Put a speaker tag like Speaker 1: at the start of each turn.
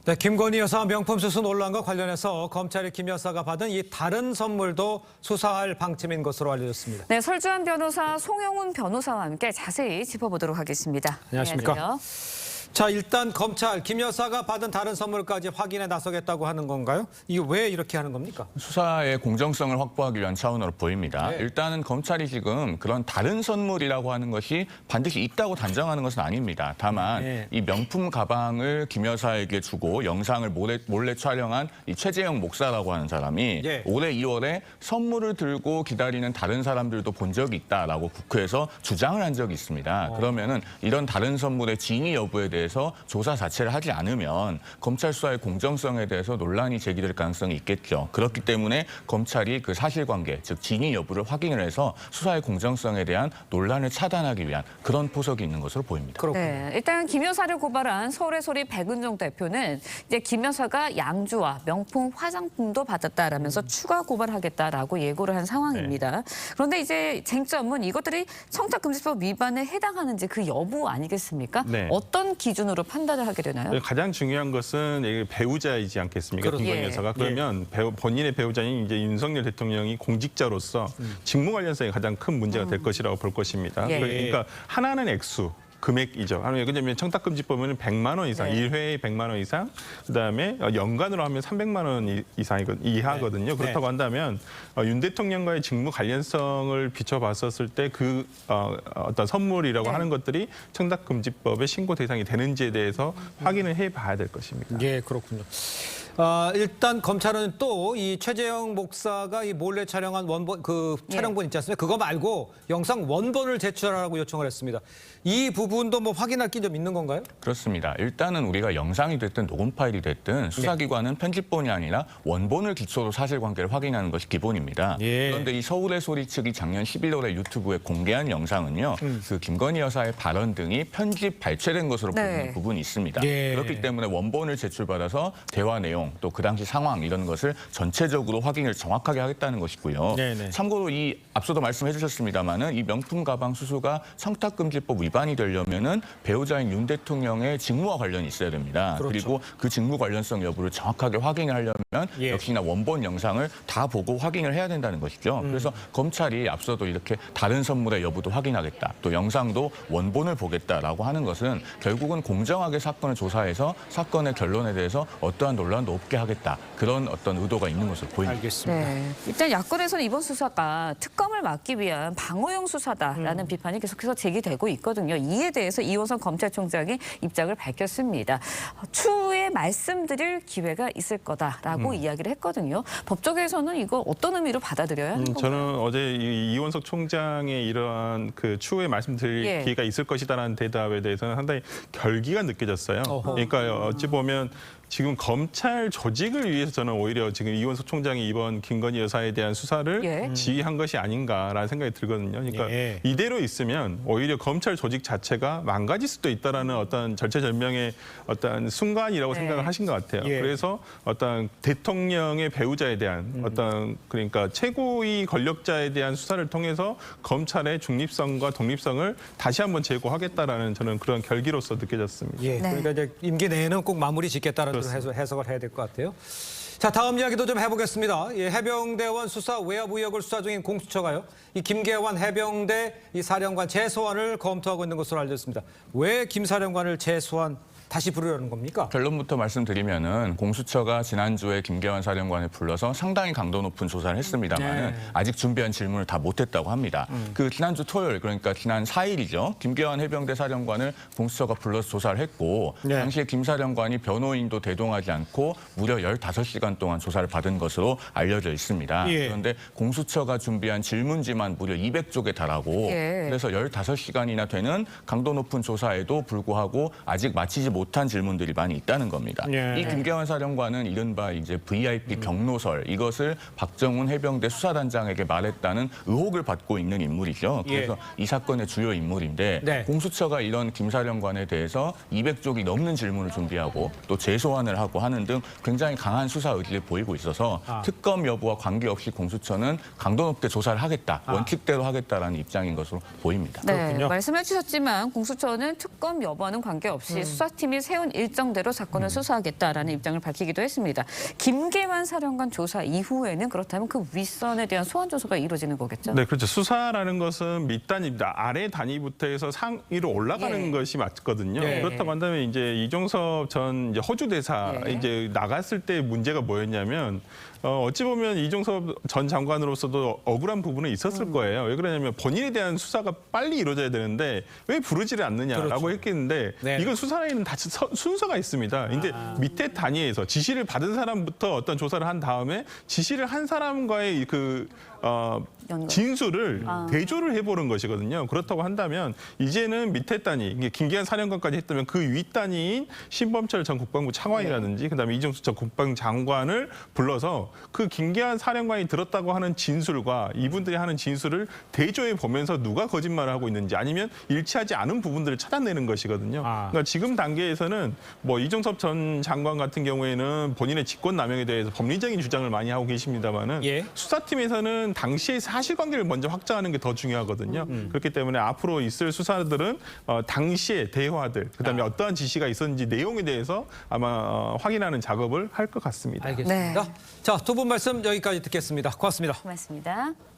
Speaker 1: 네, 김건희 여사 명품 수수 논란과 관련해서 검찰이 김 여사가 받은 이 다른 선물도 수사할 방침인 것으로 알려졌습니다.
Speaker 2: 네, 설주한 변호사, 송영훈 변호사와 함께 자세히 짚어보도록 하겠습니다.
Speaker 1: 안녕하십니까?
Speaker 2: 안녕하세요.
Speaker 1: 자, 일단 검찰 김 여사가 받은 다른 선물까지 확인에 나서겠다고 하는 건가요? 이게 왜 이렇게 하는 겁니까?
Speaker 3: 수사의 공정성을 확보하기 위한 차원으로 보입니다.
Speaker 1: 네.
Speaker 3: 일단은 검찰이 지금 그런 다른 선물이라고 하는 것이 반드시 있다고 단정하는 것은 아닙니다. 다만
Speaker 1: 네.
Speaker 3: 이 명품 가방을 김 여사에게 주고 영상을 몰래 촬영한 이 최재형 목사라고 하는 사람이
Speaker 1: 네.
Speaker 3: 올해 2월에 선물을 들고 기다리는 다른 사람들도 본 적이 있다라고 국회에서 주장을 한 적이 있습니다. 그러면은 이런 다른 선물의 진위 여부에 대해서 조사 자체를 하지 않으면 검찰 수사의 공정성에 대해서 논란이 제기될 가능성이 있겠죠. 그렇기 때문에 검찰이 그 사실관계, 즉 진위 여부를 확인을 해서 수사의 공정성에 대한 논란을 차단하기 위한 그런 포석이 있는 것으로 보입니다.
Speaker 1: 그렇군요.
Speaker 2: 네, 일단 김 여사를 고발한 서울의 소리 백은종 대표는 이제 김 여사가 양주와 명품 화장품도 받았다라면서 추가 고발하겠다라고 예고를 한 상황입니다. 그런데 이제 쟁점은 이것들이 청탁금지법 위반에 해당하는지 그 여부 아니겠습니까?
Speaker 4: 네.
Speaker 2: 어떤 기준으로 판단을 하게 되나요?
Speaker 4: 가장 중요한 것은 이게 배우자이지 않겠습니까?
Speaker 1: 그렇죠.
Speaker 4: 김건희
Speaker 2: 예.
Speaker 4: 여사가. 그러면 본인의 배우자인 이제 윤석열 대통령이 공직자로서 직무 관련성이 가장 큰 문제가 될 것이라고 볼 것입니다.
Speaker 2: 예.
Speaker 4: 그러니까 하나는 액수. 금액이죠. 왜냐하면 청탁금지법은 100만 원 이상,
Speaker 2: 네.
Speaker 4: 1회에 100만 원 이상, 그다음에 연간으로 하면 300만 원 이하거든요. 그렇다고 한다면 윤 대통령과의 직무 관련성을 비춰봤었을 때 그 어떤 선물이라고
Speaker 2: 네.
Speaker 4: 하는 것들이 청탁금지법의 신고 대상이 되는지에 대해서 확인을 해봐야 될 것입니다.
Speaker 1: 예, 그렇군요. 일단 검찰은 또 이 최재형 목사가 이 몰래 촬영한 원본 그 촬영본 있지 않습니까? 그거 말고 영상 원본을 제출하라고 요청을 했습니다. 이 부분도 뭐 확인할 게 좀 있는 건가요?
Speaker 3: 그렇습니다. 일단은 우리가 영상이 됐든 녹음 파일이 됐든 수사기관은 편집본이 아니라 원본을 기초로 사실관계를 확인하는 것이 기본입니다.
Speaker 1: 예.
Speaker 3: 그런데 이 서울의 소리 측이 작년 11월에 유튜브에 공개한 영상은요. 그 김건희 여사의 발언 등이 편집 발췌된 것으로
Speaker 2: 네.
Speaker 3: 보이는 부분이 있습니다.
Speaker 1: 예.
Speaker 3: 그렇기 때문에 원본을 제출받아서 대화 내용 또 그 당시 상황 이런 것을 전체적으로 확인을 정확하게 하겠다는 것이고요.
Speaker 1: 네네.
Speaker 3: 참고로 이 앞서도 말씀해 주셨습니다마는 이 명품 가방 수수가 청탁금지법 위반이 되려면은 배우자인 윤 대통령의 직무와 관련이 있어야 됩니다.
Speaker 1: 그렇죠.
Speaker 3: 그리고 그 직무 관련성 여부를 정확하게 확인을 하려면
Speaker 1: 예.
Speaker 3: 역시나 원본 영상을 다 보고 확인을 해야 된다는 것이죠. 그래서 검찰이 앞서도 이렇게 다른 선물의 여부도 확인하겠다. 또 영상도 원본을 보겠다라고 하는 것은 결국은 공정하게 사건을 조사해서 사건의 결론에 대해서 어떠한 논란도 없게 하겠다. 그런 어떤 의도가 있는 것으로 보입니다.
Speaker 1: 알겠습니다.
Speaker 2: 네, 일단 야권에서는 이번 수사가 특검을 막기 위한 방어용 수사다라는 비판이 계속해서 제기되고 있거든요. 이에 대해서 이호선 검찰총장이 입장을 밝혔습니다. 추후에 말씀드릴 기회가 있을 거다라고 이야기를 했거든요. 법조계에서는 이거 어떤 의미로 받아들여야 하는 건가요?
Speaker 4: 저는 어제 이원석 총장의 이러한 그 추후에 말씀드릴
Speaker 2: 예.
Speaker 4: 기회가 있을 것이다라는 대답에 대해서는 상당히 결기가 느껴졌어요.
Speaker 1: 어허.
Speaker 4: 그러니까 어찌 보면 지금 검찰 조직을 위해서 저는 오히려 지금 이원석 총장이 이번 김건희 여사에 대한 수사를
Speaker 2: 예.
Speaker 4: 지휘한 것이 아닌가라는 생각이 들거든요. 그러니까
Speaker 1: 예.
Speaker 4: 이대로 있으면 오히려 검찰 조직 자체가 망가질 수도 있다라는 어떤 절체절명의 어떤 순간이라고
Speaker 2: 네.
Speaker 4: 생각을 하신 것 같아요.
Speaker 1: 예.
Speaker 4: 그래서 어떤 대통령의 배우자에 대한 어떤 그러니까 최고위 권력자에 대한 수사를 통해서 검찰의 중립성과 독립성을 다시 한번 제고하겠다라는 저는 그런 결기로서 느껴졌습니다.
Speaker 1: 예, 그러니까 이제 임기 내에는 꼭 마무리 짓겠다는 그런 해석을 해야 될 것 같아요. 자, 다음 이야기도 좀 해보겠습니다. 예, 해병대원 수사 외압 의혹을 수사 중인 공수처가요. 이 김계환 해병대 이 사령관 재소환을 검토하고 있는 것으로 알려졌습니다. 왜 김 사령관을 재소환 다시 부르려는 겁니까?
Speaker 3: 결론부터 말씀드리면은 공수처가 지난주에 김계환 사령관을 불러서 상당히 강도 높은 조사를 했습니다만은
Speaker 1: 네.
Speaker 3: 아직 준비한 질문을 다 못했다고 합니다. 그 지난주 토요일 그러니까 지난 4일이죠. 김계환 해병대 사령관을 공수처가 불러서 조사를 했고
Speaker 1: 네.
Speaker 3: 당시에 김 사령관이 변호인도 대동하지 않고 무려 15시간 동안 조사를 받은 것으로 알려져 있습니다.
Speaker 1: 예.
Speaker 3: 그런데 공수처가 준비한 질문지만 무려 200쪽에 달하고
Speaker 2: 예.
Speaker 3: 그래서 15시간이나 되는 강도 높은 조사에도 불구하고 아직 마치지 못한 질문들이 많이 있다는 겁니다.
Speaker 1: 예.
Speaker 3: 이 김계환 사령관은 이른바 이제 VIP 경로설 이것을 박정훈 해병대 수사단장에게 말했다는 의혹을 받고 있는 인물이죠.
Speaker 1: 예.
Speaker 3: 그래서 이 사건의 주요 인물인데
Speaker 1: 네.
Speaker 3: 공수처가 이런 김 사령관에 대해서 200쪽이 넘는 질문을 준비하고 또 재소환을 하고 하는 등 굉장히 강한 수사 의지를 보이고 있어서 특검 여부와 관계없이 공수처는 강도 높게 조사를 하겠다. 원칙대로 하겠다라는 입장인 것으로 보입니다.
Speaker 2: 네,
Speaker 1: 그렇군요.
Speaker 2: 말씀해 주셨지만 공수처는 특검 여부와는 관계없이 수사팀 수사팀이 세운 일정대로 사건을 수사하겠다라는 입장을 밝히기도 했습니다. 김계환 사령관 조사 이후에는 그렇다면 그 윗선에 대한 소환 조사가 이루어지는 거겠죠?
Speaker 4: 네, 그렇죠. 수사라는 것은 밑단위입니다. 아래 단위부터 해서 상위로 올라가는
Speaker 2: 예.
Speaker 4: 것이 맞거든요.
Speaker 1: 예.
Speaker 4: 그렇다고 한다면 이제 이종섭 전 이제 호주 대사
Speaker 2: 예.
Speaker 4: 이제 나갔을 때 문제가 뭐였냐면 어찌 보면 이종섭 전 장관으로서도 억울한 부분은 있었을 거예요. 왜 그러냐면 본인에 대한 수사가 빨리 이루어져야 되는데 왜 부르지를 않느냐라고
Speaker 1: 그렇죠.
Speaker 4: 했겠는데
Speaker 1: 네.
Speaker 4: 이건 수사에는 다 순서가 있습니다. 근데 밑에 단위에서 지시를 받은 사람부터 어떤 조사를 한 다음에 지시를 한 사람과의
Speaker 2: 연관.
Speaker 4: 진술을 대조를 해보는 것이거든요. 그렇다고 한다면 이제는 밑에 단위, 이게 김계한 사령관까지 했다면 그 윗 단위인 신범철 전 국방부 차관이라든지 그다음에 이정수 전 국방부 장관을 불러서 그 김계한 사령관이 들었다고 하는 진술과 이분들이 하는 진술을 대조해 보면서 누가 거짓말을 하고 있는지 아니면 일치하지 않은 부분들을 찾아내는 것이거든요. 그러니까 지금 단계에서는 뭐 이종섭 전 장관 같은 경우에는 본인의 직권남용에 대해서 법리적인 주장을 많이 하고 계십니다만은
Speaker 1: 예.
Speaker 4: 수사팀에서는 당시의 사실관계를 먼저 확정하는 게 더 중요하거든요. 그렇기 때문에 앞으로 있을 수사들은 당시의 대화들, 그다음에 어떠한 지시가 있었는지 내용에 대해서 아마 확인하는 작업을 할 것 같습니다.
Speaker 1: 알겠습니다.
Speaker 2: 네.
Speaker 1: 자, 두 분 말씀 여기까지 듣겠습니다. 고맙습니다.
Speaker 2: 고맙습니다.